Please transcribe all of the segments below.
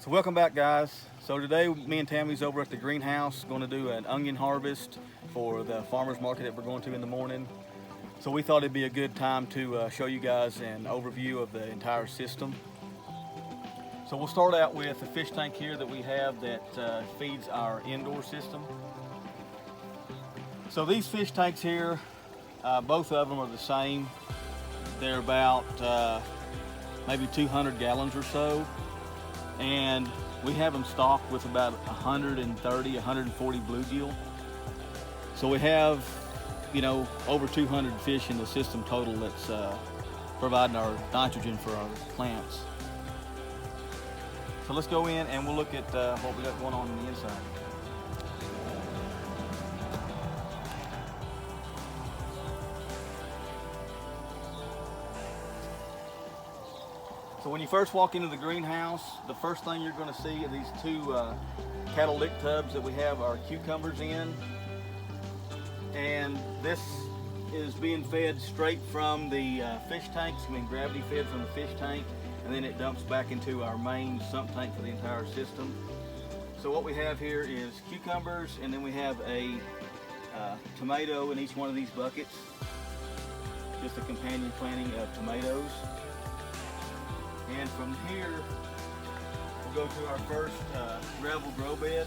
So welcome back, guys. So today me and Tammy's over at the greenhouse going to do an onion harvest for the farmers market that we're going to in the morning. So we thought it'd be a good time to show you guys an overview of the entire system. So we'll start out with the fish tank here that we have that feeds our indoor system. So these fish tanks here, both of them are the same. They're about maybe 200 gallons or so. And we have them stocked with about 130, 140 bluegill. So we have, over 200 fish in the system total that's providing our nitrogen for our plants. So let's go in and we'll look at what we got going on the inside. So when you first walk into the greenhouse, the first thing you're going to see are these two catalytic tubs that we have our cucumbers in. And this is being fed straight from the fish tanks, gravity fed from the fish tank, and then it dumps back into our main sump tank for the entire system. So what we have here is cucumbers, and then we have a tomato in each one of these buckets, just a companion planting of tomatoes. And from here, we'll go to our first gravel grow bed.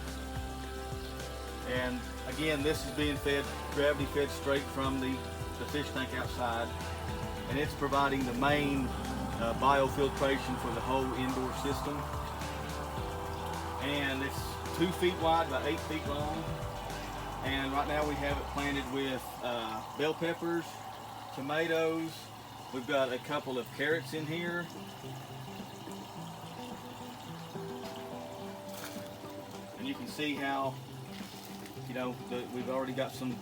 And again, this is being fed, gravity fed straight from the fish tank outside. And it's providing the main biofiltration for the whole indoor system. And it's 2 feet wide by 8 feet long. And right now we have it planted with bell peppers, tomatoes. We've got a couple of carrots in here. And you can see how, we've already got some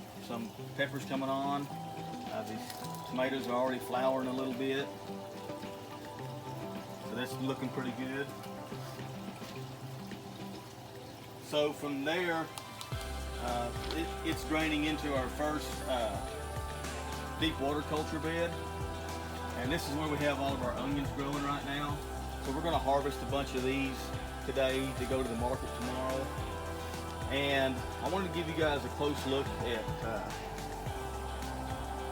peppers coming on. These tomatoes are already flowering a little bit. So that's looking pretty good. So from there, it's draining into our first deep water culture bed. And this is where we have all of our onions growing right now. So we're going to harvest a bunch of these today to go to the market tomorrow. And I wanted to give you guys a close look at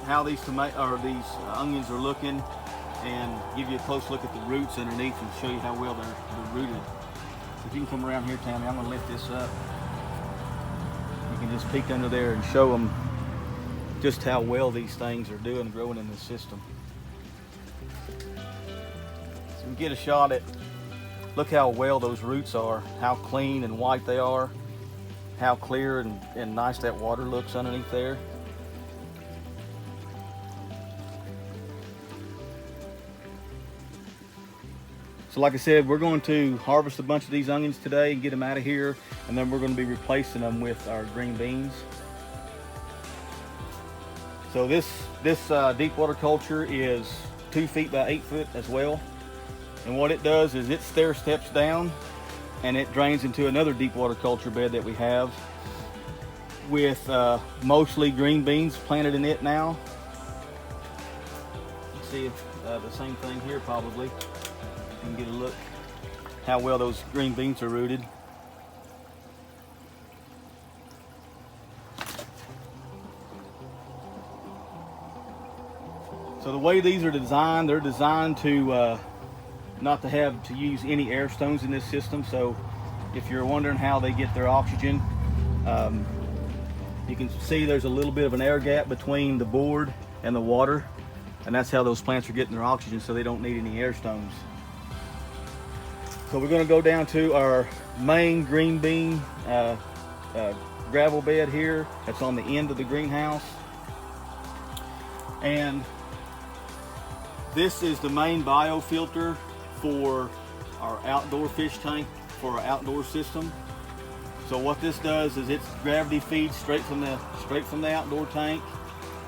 how these onions are looking, and give you a close look at the roots underneath and show you how well they're rooted. So if you can come around here, Tammy, I'm going to lift this up. You can just peek under there and show them just how well these things are doing growing in this system. So we get a shot at, look how well those roots are, how clean and white they are, how clear and nice that water looks underneath there. So like I said, we're going to harvest a bunch of these onions today and get them out of here, and then we're going to be replacing them with our green beans. So this deep water culture is 2 feet by 8 foot as well. And what it does is it stair steps down and it drains into another deep water culture bed that we have with mostly green beans planted in it now. You see if, the same thing here probably. You can get a look how well those green beans are rooted. So the way these are designed, they're designed to not to have to use any air stones in this system. So if you're wondering how they get their oxygen, you can see there's a little bit of an air gap between the board and the water, and that's how those plants are getting their oxygen, so they don't need any air stones. So we're going to go down to our main green bean gravel bed here that's on the end of the greenhouse. And this is the main biofilter for our outdoor fish tank, for our outdoor system. So what this does is it's gravity feeds straight from the outdoor tank,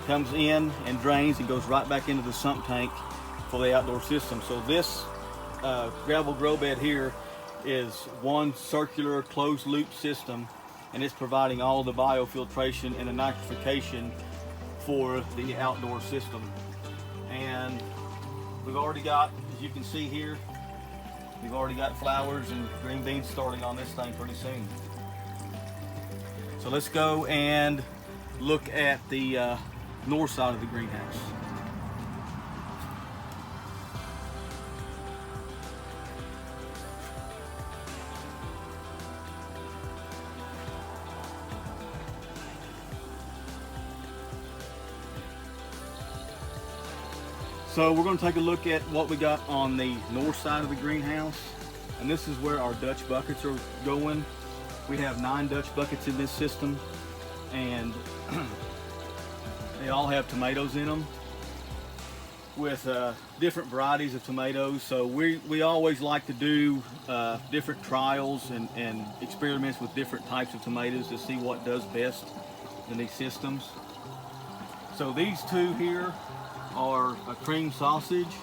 comes in and drains and goes right back into the sump tank for the outdoor system. So this gravel grow bed here is one circular closed loop system, and it's providing all the biofiltration and the nitrification for the outdoor system. And we've already got, as you can see here, We've already got flowers and green beans starting on this thing pretty soon. So let's go and look at the north side of the greenhouse. So we're going to take a look at what we got on the north side of the greenhouse. And this is where our Dutch buckets are going. We have 9 Dutch buckets in this system, and they all have tomatoes in them with different varieties of tomatoes. So we always like to do different trials and experiments with different types of tomatoes to see what does best in these systems. So these two here are a cream sausage,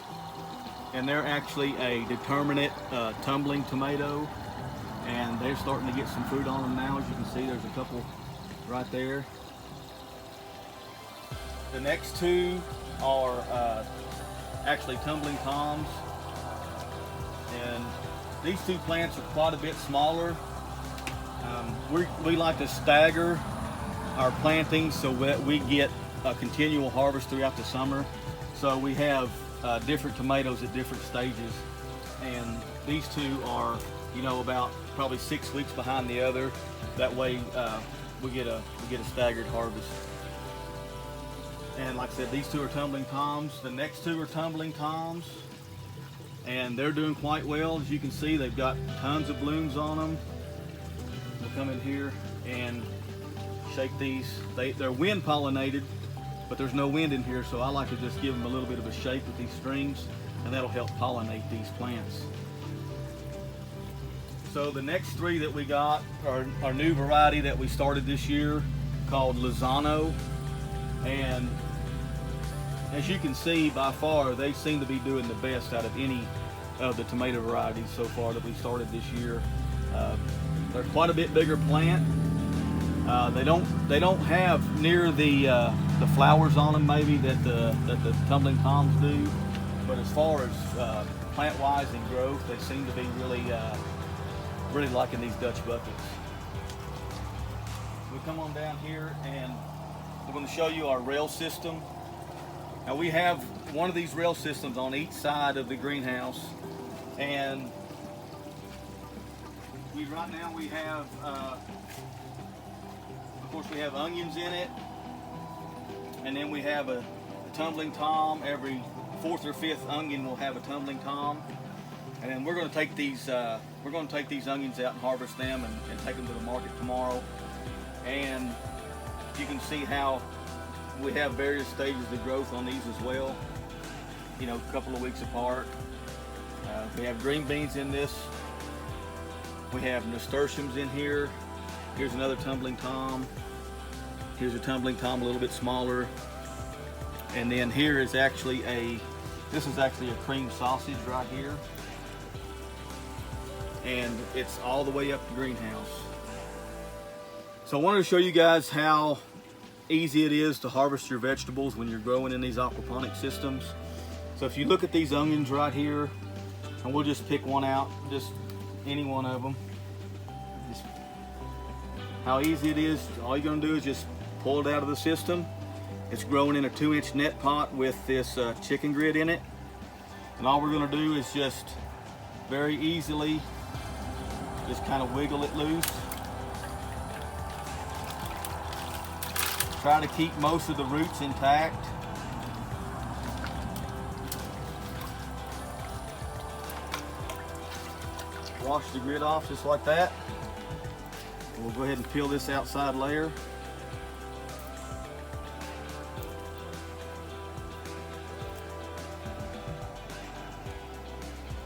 and they're actually a determinate tumbling tomato, and they're starting to get some fruit on them now. As you can see, there's a couple right there. The next two are actually tumbling toms, and these two plants are quite a bit smaller. We like to stagger our plantings so that we get a continual harvest throughout the summer. So we have different tomatoes at different stages, and these two are, you know, about probably 6 weeks behind the other. That way we get a staggered harvest. And like I said, these two are tumbling toms. The next two are tumbling toms, and they're doing quite well. As you can see, they've got tons of blooms on them. We'll come in here and shake these. They're wind pollinated, but there's no wind in here, so I like to just give them a little bit of a shake with these strings, and that'll help pollinate these plants. So the next 3 that we got are our new variety that we started this year called Lozano, and as you can see, by far they seem to be doing the best out of any of the tomato varieties so far that we started this year. They're quite a bit bigger plant. They don't have near the flowers on them maybe that the tumbling toms do, but as far as plant-wise and growth, they seem to be really liking these Dutch buckets. We come on down here and we're going to show you our rail system. Now we have one of these rail systems on each side of the greenhouse, and right now we have of course we have onions in it, and then we have a tumbling tom. Every 4th or 5th onion will have a tumbling tom, and then we're going to take these onions out and harvest them and take them to the market tomorrow. And you can see how we have various stages of growth on these as well, you know, a couple of weeks apart. We have green beans in this. We have nasturtiums in here. Here's another tumbling tom. Here's a tumbling tom a little bit smaller. And then here is actually this is actually a cream sausage right here. And it's all the way up the greenhouse. So I wanted to show you guys how easy it is to harvest your vegetables when you're growing in these aquaponic systems. So if you look at these onions right here, and we'll just pick one out, just any one of them. Just how easy it is. All you're going to do is just pull it out of the system. It's growing in a 2-inch net pot with this chicken grit in it. And all we're going to do is just very easily just kind of wiggle it loose. Try to keep most of the roots intact. Wash the grit off just like that. And we'll go ahead and peel this outside layer.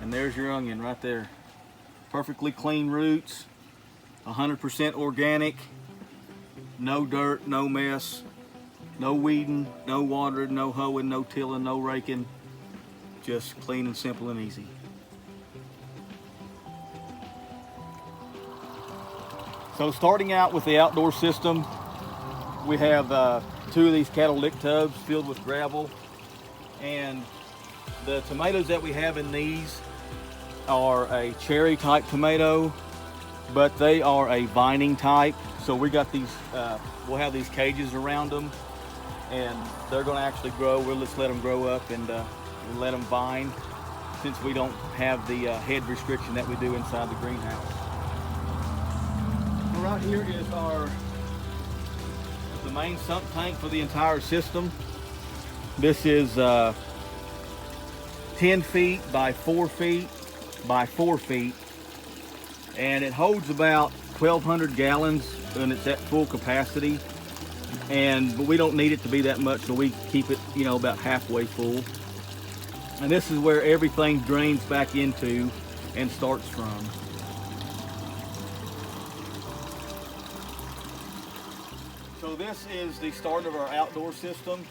And there's your onion right there. Perfectly clean roots, 100% organic, no dirt, no mess, no weeding, no watering, no hoeing, no tilling, no raking. Just clean and simple and easy. So starting out with the outdoor system, we have 2 of these catalytic tubs filled with gravel, and the tomatoes that we have in these are a cherry type tomato, but they are a vining type. So we got these, we'll have these cages around them, and they're going to actually grow. We'll just let them grow up and let them vine, since we don't have the head restriction that we do inside the greenhouse. So right here is the main sump tank for the entire system. This is 10 feet by 4 feet by 4 feet, and it holds about 1,200 gallons when it's at full capacity. But we don't need it to be that much, so we keep it, you know, about halfway full. And this is where everything drains back into and starts from. So this is the start of our outdoor system.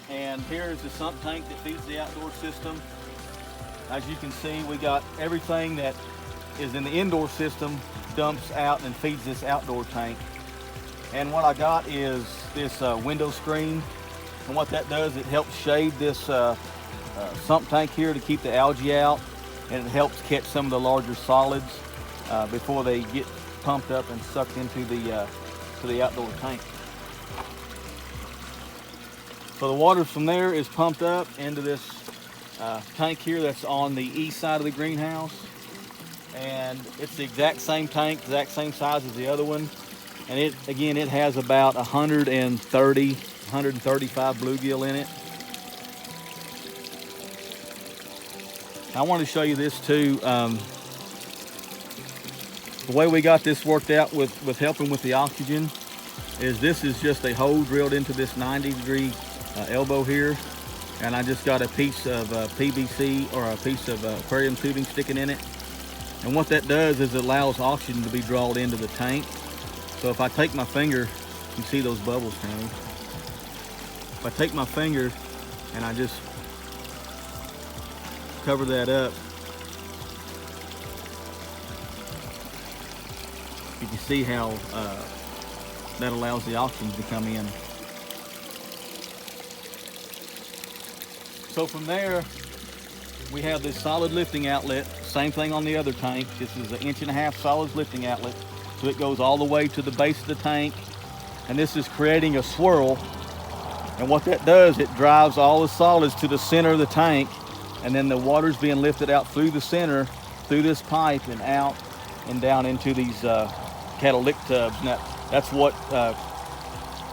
And here is the sump tank that feeds the outdoor system. As you can see, we got everything that is in the indoor system dumps out and feeds this outdoor tank. And what I got is this window screen. And what that does, it helps shade this sump tank here to keep the algae out, and it helps catch some of the larger solids before they get pumped up and sucked into the outdoor tank. So the water from there is pumped up into this tank here that's on the east side of the greenhouse, and it's the exact same tank, exact same size as the other one, and it has about 135 bluegill in it. I want to show you this too. The way we got this worked out with helping with the oxygen is this is just a hole drilled into this 90-degree elbow here, and I just got a piece of PVC or a piece of aquarium tubing sticking in it. And what that does is it allows oxygen to be drawn into the tank. So if I take my finger, you can see those bubbles coming. If I take my finger and I just cover that up, you can see how that allows the oxygen to come in. So from there, we have this solid lifting outlet. Same thing on the other tank. This is an 1.5 inch solid lifting outlet. So it goes all the way to the base of the tank. And this is creating a swirl. And what that does, it drives all the solids to the center of the tank. And then the water's being lifted out through the center, through this pipe and out and down into these catalytic tubs. And that's what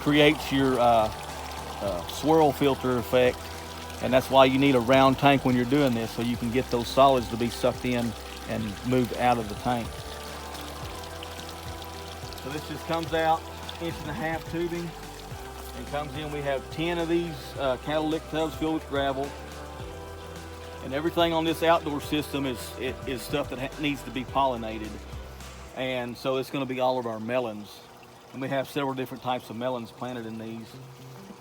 creates your swirl filter effect. And that's why you need a round tank when you're doing this, so you can get those solids to be sucked in and moved out of the tank. So this just comes out 1.5 inch tubing and comes in. We have 10 of these catalytic tubs filled with gravel. And everything on this outdoor system is stuff that needs to be pollinated. And so it's going to be all of our melons. And we have several different types of melons planted in these.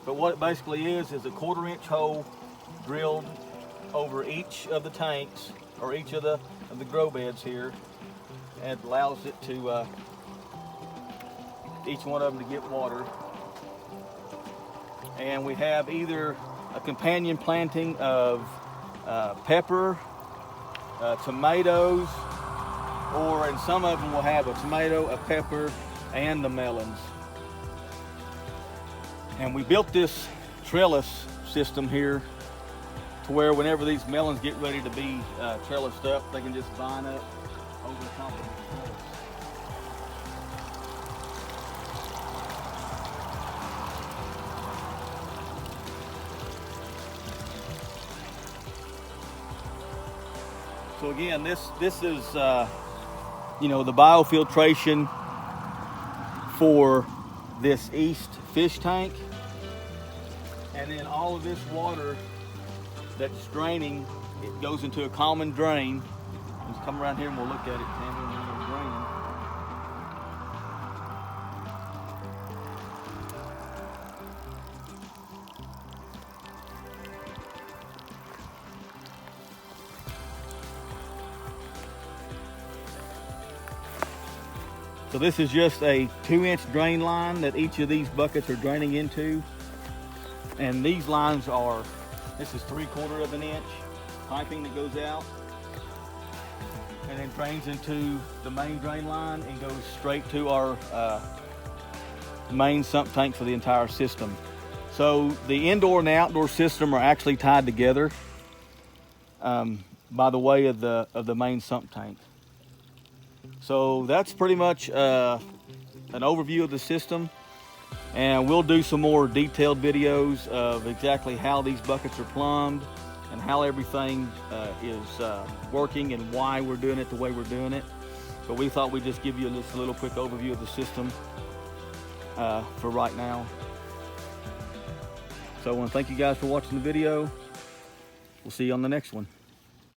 But what it basically is a 1/4 inch hole drilled over each of the tanks, or each of the grow beds here, and allows it to each one of them to get water. And we have either a companion planting of pepper, tomatoes, or in some of them we'll have a tomato, a pepper, and the melons. And we built this trellis system here to where whenever these melons get ready to be trellised up, they can just vine up over the top of the trellis. So again, this is you know, the biofiltration for this east fish tank, and then all of this water that's draining, it goes into a common drain. Let's come around here and we'll look at it, Tammy, and then it's draining. So this is just a 2-inch drain line that each of these buckets are draining into. And these lines are, this is 3/4 of an inch piping that goes out. and then drains into the main drain line and goes straight to our main sump tank for the entire system. So the indoor and the outdoor system are actually tied together by the way of the main sump tank. So that's pretty much an overview of the system, and we'll do some more detailed videos of exactly how these buckets are plumbed and how everything is working and why we're doing it the way we're doing it. But we thought we'd just give you just a little quick overview of the system for right now. So I want to thank you guys for watching the video. We'll see you on the next one.